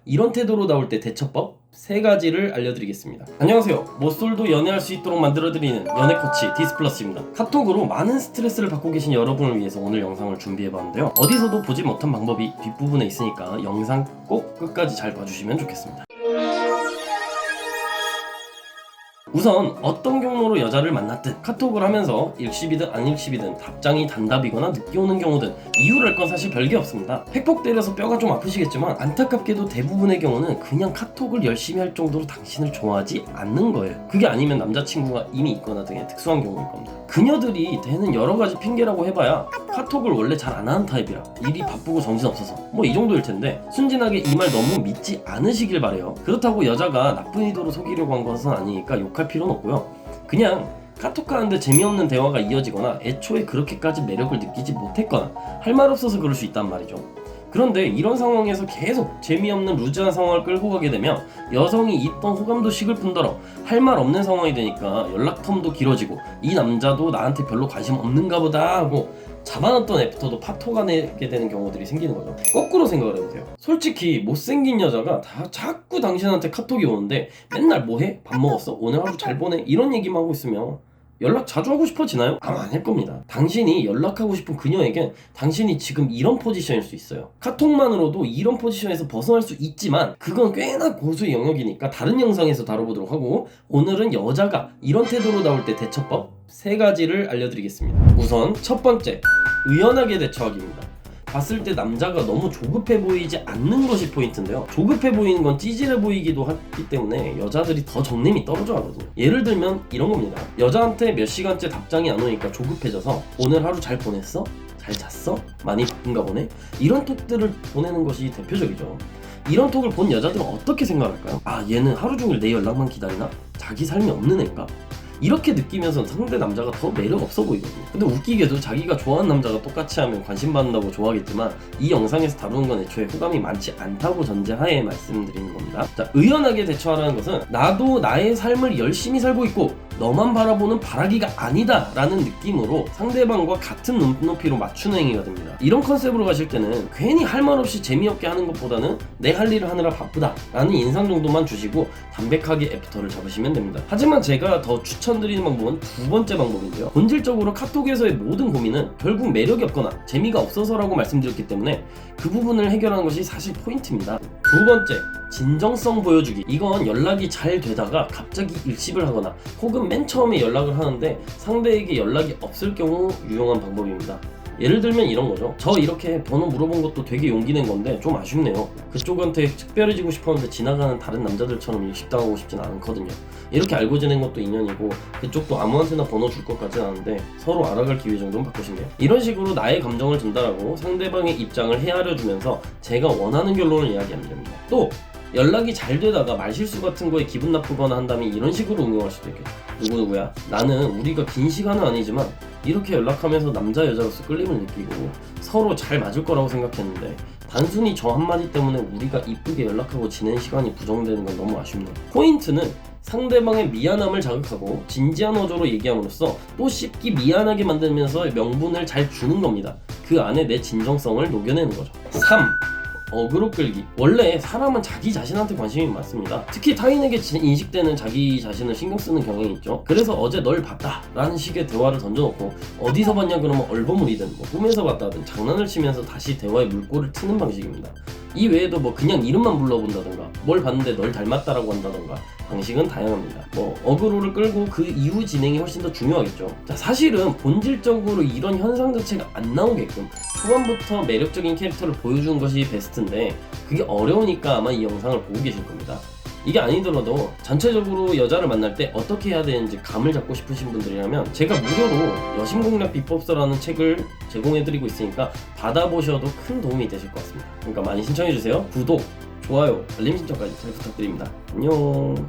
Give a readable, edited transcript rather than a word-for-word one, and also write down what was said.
이런 태도로 나올 때 대처법 3가지를 알려드리겠습니다. 안녕하세요. 모쏠도 연애할 수 있도록 만들어드리는 연애 코치 디스플러스입니다. 카톡으로 많은 스트레스를 받고 계신 여러분을 위해서 오늘 영상을 준비해봤는데요. 어디서도 보지 못한 방법이 뒷부분에 있으니까 영상 꼭 끝까지 잘 봐주시면 좋겠습니다. 우선 어떤 경로로 여자를 만났든 카톡을 하면서 일십이든 안일십이든 답장이 단답이거나 늦게 오는 경우든 이유를 알 건 사실 별게 없습니다. 팩폭 때려서 뼈가 좀 아프시겠지만 안타깝게도 대부분의 경우는 그냥 카톡을 열심히 할 정도로 당신을 좋아하지 않는 거예요. 그게 아니면 남자친구가 이미 있거나 등의 특수한 경우일 겁니다. 그녀들이 대는 여러가지 핑계라고 해봐야 카톡을 원래 잘 안 하는 타입이라 일이 바쁘고 정신없어서 뭐 이 정도일 텐데 순진하게 이 말 너무 믿지 않으시길 바래요. 그렇다고 여자가 나쁜 의도로 속이려고 한 것은 아니니까 욕할 필요는 없고요. 그냥 카톡 하는데 재미없는 대화가 이어지거나 애초에 그렇게까지 매력을 느끼지 못했거나 할 말 없어서 그럴 수 있단 말이죠. 그런데 이런 상황에서 계속 재미없는 루즈한 상황을 끌고 가게 되면 여성이 있던 호감도 식을 뿐더러 할 말 없는 상황이 되니까 연락 텀도 길어지고 이 남자도 나한테 별로 관심 없는가 보다 하고 잡아놨던 애프터도 파토가 내게 되는 경우들이 생기는 거죠. 거꾸로 생각을 해보세요. 솔직히 못생긴 여자가 자꾸 당신한테 카톡이 오는데 맨날 뭐해? 밥 먹었어? 오늘 하루 잘 보내? 이런 얘기만 하고 있으면 연락 자주 하고 싶어지나요? 아마 안 할 겁니다. 당신이 연락하고 싶은 그녀에겐 당신이 지금 이런 포지션일 수 있어요. 카톡만으로도 이런 포지션에서 벗어날 수 있지만 그건 꽤나 고수의 영역이니까 다른 영상에서 다뤄보도록 하고 오늘은 여자가 이런 태도로 나올 때 대처법 3가지를 알려드리겠습니다. 우선 첫 번째, 의연하게 대처하기입니다. 봤을 때 남자가 너무 조급해 보이지 않는 것이 포인트인데요. 조급해 보이는 건 찌질해 보이기도 하기 때문에 여자들이 더 정림이 떨어져 하거든요. 예를 들면 이런 겁니다. 여자한테 몇 시간째 답장이 안 오니까 조급해져서 오늘 하루 잘 보냈어? 잘 잤어? 많이 바쁜가 보네? 이런 톡들을 보내는 것이 대표적이죠. 이런 톡을 본 여자들은 어떻게 생각할까요? 아, 얘는 하루 종일 내 연락만 기다리나? 자기 삶이 없는 애인가? 이렇게 느끼면서 상대 남자가 더 매력 없어 보이거든요. 근데 웃기게도 자기가 좋아하는 남자가 똑같이 하면 관심 받는다고 좋아하겠지만 이 영상에서 다루는 건 애초에 호감이 많지 않다고 전제하에 말씀드리는 겁니다. 자, 의연하게 대처하라는 것은 나도 나의 삶을 열심히 살고 있고 너만 바라보는 바라기가 아니다 라는 느낌으로 상대방과 같은 눈높이로 맞추는 행위가 됩니다. 이런 컨셉으로 가실 때는 괜히 할 말 없이 재미없게 하는 것보다는 내 할 일을 하느라 바쁘다 라는 인상 정도만 주시고 담백하게 애프터를 잡으시면 됩니다. 하지만 제가 더 추천드리는 방법은 두 번째 방법인데요. 본질적으로 카톡에서의 모든 고민은 결국 매력이 없거나 재미가 없어서라고 말씀드렸기 때문에 그 부분을 해결하는 것이 사실 포인트입니다. 두 번째, 진정성 보여주기. 이건 연락이 잘 되다가 갑자기 일십을 하거나 혹은 맨 처음에 연락을 하는데 상대에게 연락이 없을 경우 유용한 방법입니다. 예를 들면 이런 거죠. 저 이렇게 번호 물어본 것도 되게 용기 낸 건데 좀 아쉽네요. 그쪽한테 특별해지고 싶었는데 지나가는 다른 남자들처럼 일식당하고 싶진 않거든요. 이렇게 알고 지낸 것도 인연이고 그쪽도 아무한테나 번호 줄 것 같진 않은데 서로 알아갈 기회 정도는 바꾸시네요. 이런 식으로 나의 감정을 전달하고 상대방의 입장을 헤아려주면서 제가 원하는 결론을 이야기하면 됩니다. 또 연락이 잘 되다가 말실수 같은 거에 기분 나쁘거나 한다면 이런 식으로 응용할 수도 있겠죠. 누구누구야, 나는 우리가 긴 시간은 아니지만 이렇게 연락하면서 남자 여자로서 끌림을 느끼고 서로 잘 맞을 거라고 생각했는데 단순히 저 한마디 때문에 우리가 이쁘게 연락하고 지낸 시간이 부정되는 건 너무 아쉽네요. 포인트는 상대방의 미안함을 자극하고 진지한 어조로 얘기함으로써 또 씹기 미안하게 만들면서 명분을 잘 주는 겁니다. 그 안에 내 진정성을 녹여내는 거죠. 3. 어그로 끌기. 원래 사람은 자기 자신한테 관심이 많습니다. 특히 타인에게 인식되는 자기 자신을 신경 쓰는 경향이 있죠. 그래서 어제 널 봤다 라는 식의 대화를 던져놓고 어디서 봤냐 그러면 얼버무리든 뭐 꿈에서 봤다든 장난을 치면서 다시 대화에 물꼬를 트는 방식입니다. 이 외에도 뭐 그냥 이름만 불러본다던가 뭘 봤는데 널 닮았다라고 한다던가 방식은 다양합니다. 뭐 어그로를 끌고 그 이후 진행이 훨씬 더 중요하겠죠. 자, 사실은 본질적으로 이런 현상 자체가 안 나오게끔 초반부터 매력적인 캐릭터를 보여주는 것이 베스트인데 그게 어려우니까 아마 이 영상을 보고 계실 겁니다. 이게 아니더라도 전체적으로 여자를 만날 때 어떻게 해야 되는지 감을 잡고 싶으신 분들이라면 제가 무료로 여심공략 비법서라는 책을 제공해드리고 있으니까 받아보셔도 큰 도움이 되실 것 같습니다. 그러니까 많이 신청해주세요. 구독, 좋아요, 알림 신청까지 잘 부탁드립니다. 안녕.